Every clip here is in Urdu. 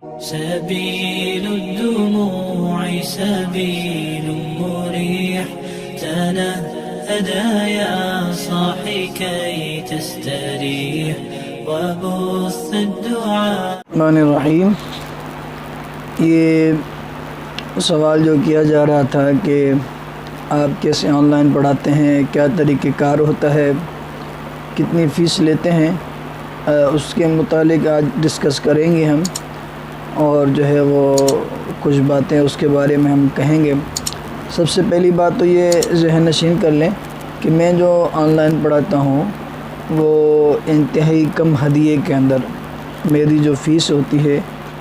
سبيل الدموع سبيل مريح تنهدى يا صاحي كي تستريح وبث الدعاء. الرحمن الرحیم. یہ سوال جو کیا جا رہا تھا کہ آپ کیسے آن لائن پڑھاتے ہیں، کیا طریقہ کار ہوتا ہے، کتنی فیس لیتے ہیں، اس کے متعلق آج ڈسکس کریں گے ہم، اور جو ہے وہ کچھ باتیں اس کے بارے میں ہم کہیں گے. سب سے پہلی بات تو یہ ذہن نشین کر لیں کہ میں جو آن لائن پڑھاتا ہوں وہ انتہائی کم ہدیے کے اندر میری جو فیس ہوتی ہے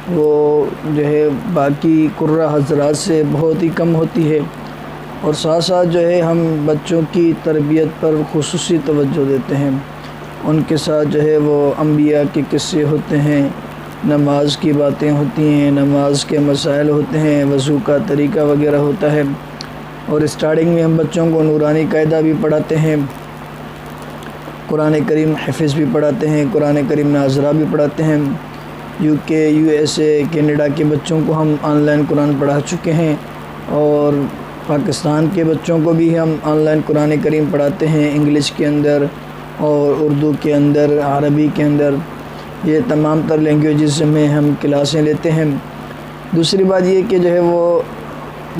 وہ جو ہے باقی قرہ حضرات سے بہت ہی کم ہوتی ہے، اور ساتھ ساتھ جو ہے ہم بچوں کی تربیت پر خصوصی توجہ دیتے ہیں. ان کے ساتھ جو ہے وہ انبیاء کے قصے ہوتے ہیں، نماز کی باتیں ہوتی ہیں، نماز کے مسائل ہوتے ہیں، وضو کا طریقہ وغیرہ ہوتا ہے، اور اسٹارٹنگ میں ہم بچوں کو نورانی قاعدہ بھی پڑھاتے ہیں، قرآن کریم حفظ بھی پڑھاتے ہیں، قرآن کریم ناظرہ بھی پڑھاتے ہیں. UK USA کینیڈا کے بچوں کو ہم آن لائن قرآن پڑھا چکے ہیں، اور پاکستان کے بچوں کو بھی ہم آن لائن قرآن کریم پڑھاتے ہیں، انگلش کے اندر اور اردو کے اندر، عربی کے اندر. یہ تمام تر لینگویجز میں ہم کلاسیں لیتے ہیں. دوسری بات یہ کہ جو ہے وہ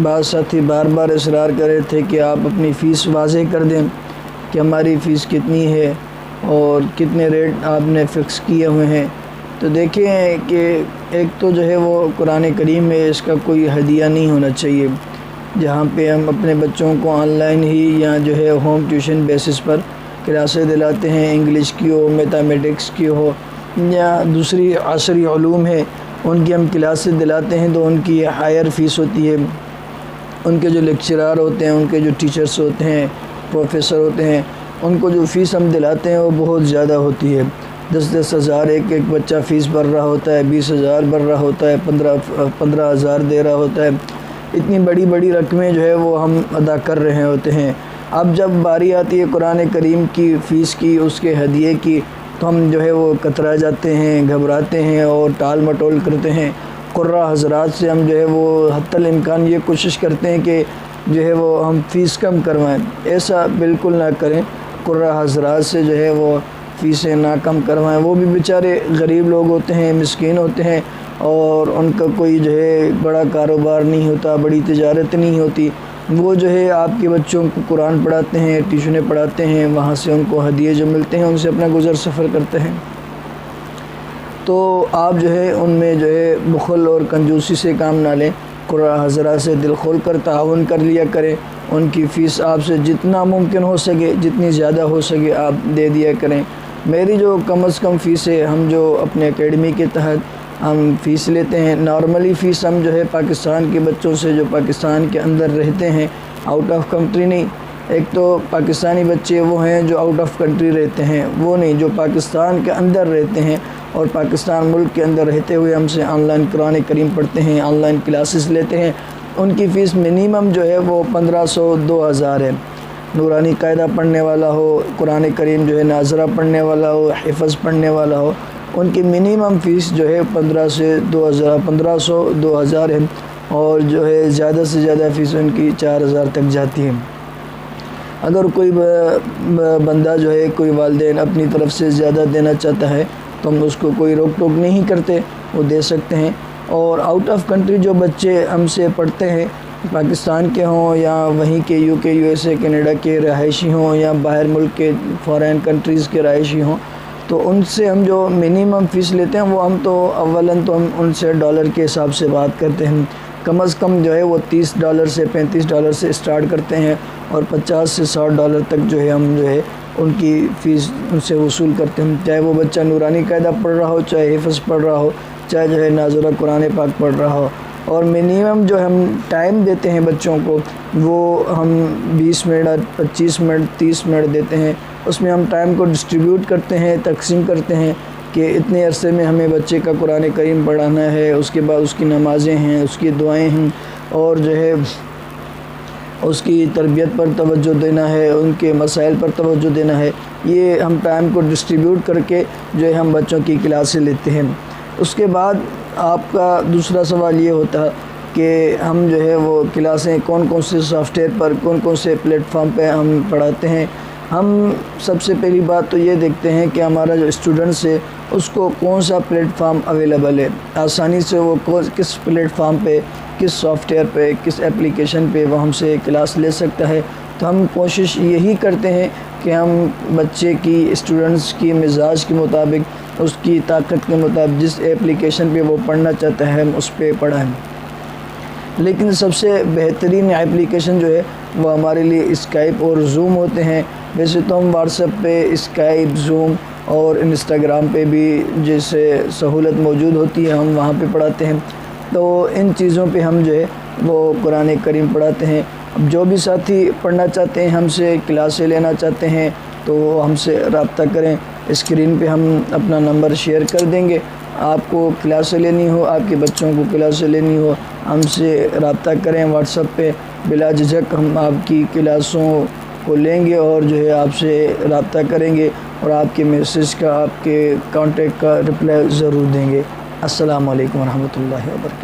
بعض ساتھی بار بار اصرار کر رہے تھے کہ آپ اپنی فیس واضح کر دیں کہ ہماری فیس کتنی ہے اور کتنے ریٹ آپ نے فکس کیے ہوئے ہیں. تو دیکھیں کہ ایک تو جو ہے وہ قرآن کریم میں اس کا کوئی ہدیہ نہیں ہونا چاہیے، جہاں پہ ہم اپنے بچوں کو آن لائن ہی یا جو ہے ہوم ٹیوشن بیسس پر کلاسیں دلاتے ہیں، انگلش کی ہو، میتھمیٹکس کی ہو، یا دوسری عصری علوم ہے ان کی ہم کلاسیں دلاتے ہیں تو ان کی ہائر فیس ہوتی ہے. ان کے جو لیکچرار ہوتے ہیں، ان کے جو ٹیچرز ہوتے ہیں، پروفیسر ہوتے ہیں، ان کو جو فیس ہم دلاتے ہیں وہ بہت زیادہ ہوتی ہے. 10 ہزار ایک بچہ فیس بھر رہا ہوتا ہے، 20 ہزار بھر رہا ہوتا ہے، 15 ہزار دے رہا ہوتا ہے. اتنی بڑی بڑی رقمیں جو ہے وہ ہم ادا کر رہے ہوتے ہیں. اب جب باری آتی ہے قرآن کریم کی فیس کی، اس کے ہدیے کی، تو ہم جو ہے وہ کترا جاتے ہیں، گھبراتے ہیں اور ٹال مٹول کرتے ہیں. قرہ حضرات سے ہم جو ہے وہ حتی الامکان یہ کوشش کرتے ہیں کہ جو ہے وہ ہم فیس کم کروائیں. ایسا بالکل نہ کریں، قرہ حضرات سے جو ہے وہ فیسیں نہ کم کروائیں. وہ بھی بیچارے غریب لوگ ہوتے ہیں، مسکین ہوتے ہیں، اور ان کا کوئی جو ہے بڑا کاروبار نہیں ہوتا، بڑی تجارت نہیں ہوتی. وہ جو ہے آپ کے بچوں کو قرآن پڑھاتے ہیں، ٹیوشنیں پڑھاتے ہیں، وہاں سے ان کو ہدیے جو ملتے ہیں ان سے اپنا گزر سفر کرتے ہیں. تو آپ جو ہے ان میں جو ہے بخل اور کنجوسی سے کام نہ لیں. قرآن حضرات سے دل کھول کر تعاون کر لیا کریں. ان کی فیس آپ سے جتنا ممکن ہو سکے، جتنی زیادہ ہو سکے آپ دے دیا کریں. میری جو کم از کم فیس ہے، ہم جو اپنے اکیڈمی کے تحت ہم فیس لیتے ہیں، نارملی فیس ہم جو ہے پاکستان کے بچوں سے جو پاکستان کے اندر رہتے ہیں، آؤٹ آف کنٹری نہیں. ایک تو پاکستانی بچے وہ ہیں جو آؤٹ آف کنٹری رہتے ہیں، وہ نہیں جو پاکستان کے اندر رہتے ہیں اور پاکستان ملک کے اندر رہتے ہوئے ہم سے آن لائن قرآن کریم پڑھتے ہیں، آن لائن کلاسز لیتے ہیں. ان کی فیس منیمم جو ہے وہ 1500 2000 ہے. نورانی قاعدہ پڑھنے والا ہو، قرآن کریم جو ہے ناظرہ پڑھنے والا ہو، حفظ پڑھنے والا ہو، ان کی منیمم فیس جو ہے 1500 2000 ہے، اور جو ہے زیادہ سے زیادہ فیس ان کی 4000 تک جاتی ہے. اگر کوئی بندہ جو ہے، کوئی والدین اپنی طرف سے زیادہ دینا چاہتا ہے تو ہم اس کو کوئی روک ٹوک نہیں کرتے، وہ دے سکتے ہیں. اور آؤٹ آف کنٹری جو بچے ہم سے پڑھتے ہیں، پاکستان کے ہوں یا وہیں کے UK USA کینیڈا کے رہائشی ہوں یا باہر ملک کے فارین کنٹریز کے رہائشی ہوں، تو ان سے ہم جو منیمم فیس لیتے ہیں وہ ہم تو اولاً تو ہم ان سے ڈالر کے حساب سے بات کرتے ہیں. کم از کم جو ہے وہ $30 سے $35 سے اسٹارٹ کرتے ہیں، اور $50 سے $60 تک جو ہے ہم جو ہے ان کی فیس ان سے وصول کرتے ہیں. چاہے وہ بچہ نورانی قاعدہ پڑھ رہا ہو، چاہے حفظ پڑھ رہا ہو، چاہے جو ہے ناظرہ قرآن پاک پڑھ رہا ہو. اور منیمم جو ہم ٹائم دیتے ہیں بچوں کو وہ ہم 20 منٹ 25 منٹ 30 منٹ دیتے ہیں. اس میں ہم ٹائم کو ڈسٹریبیوٹ کرتے ہیں، تقسیم کرتے ہیں کہ اتنے عرصے میں ہمیں بچے کا قرآن کریم پڑھانا ہے، اس کے بعد اس کی نمازیں ہیں، اس کی دعائیں ہیں، اور جو ہے اس کی تربیت پر توجہ دینا ہے، ان کے مسائل پر توجہ دینا ہے. یہ ہم ٹائم کو ڈسٹریبیوٹ کر کے جو ہے ہم بچوں کی کلاسیں لیتے ہیں. اس کے بعد آپ کا دوسرا سوال یہ ہوتا کہ ہم جو ہے وہ کلاسیں کون کون سے سافٹ ویئر پر کون کون سے پلیٹ فارم پہ ہم پڑھاتے ہیں. ہم سب سے پہلی بات تو یہ دیکھتے ہیں کہ ہمارا جو اسٹوڈنٹس ہے اس کو کون سا پلیٹ فارم اویلیبل ہے، آسانی سے وہ کس پلیٹ فارم پہ، کس سافٹ ویئر پہ، کس اپلیکیشن پہ وہ ہم سے کلاس لے سکتا ہے. تو ہم کوشش یہی کرتے ہیں کہ ہم بچے کی، اسٹوڈنٹس کی مزاج کے مطابق، اس کی طاقت کے مطابق جس اپلیکیشن پہ وہ پڑھنا چاہتا ہے ہم اس پہ پڑھائیں. لیکن سب سے بہترین اپلیکیشن جو ہے وہ ہمارے لیے اسکائپ اور زوم ہوتے ہیں. ویسے تو ہم واٹس ایپ پہ اسکائپ، زوم اور انسٹاگرام پہ بھی جیسے سہولت موجود ہوتی ہے ہم وہاں پہ پڑھاتے ہیں. تو ان چیزوں پہ ہم جو ہے وہ قرآن کریم پڑھاتے ہیں. اب جو بھی ساتھی پڑھنا چاہتے ہیں، ہم سے کلاسیں لینا چاہتے ہیں تو ہم سے رابطہ کریں. اسکرین پہ ہم اپنا نمبر شیئر کر دیں گے. آپ کو کلاسیں لینی ہو، آپ کے بچوں کو کلاسیں لینی ہو، ہم سے رابطہ کریں واٹس ایپ پہ. بلا جھجک ہم آپ کی کلاسوں کو لیں گے اور جو ہے آپ سے رابطہ کریں گے اور آپ کے میسیج کا، آپ کے کانٹیکٹ کا رپلائی ضرور دیں گے. السلام علیکم ورحمۃ اللہ وبرکاتہ.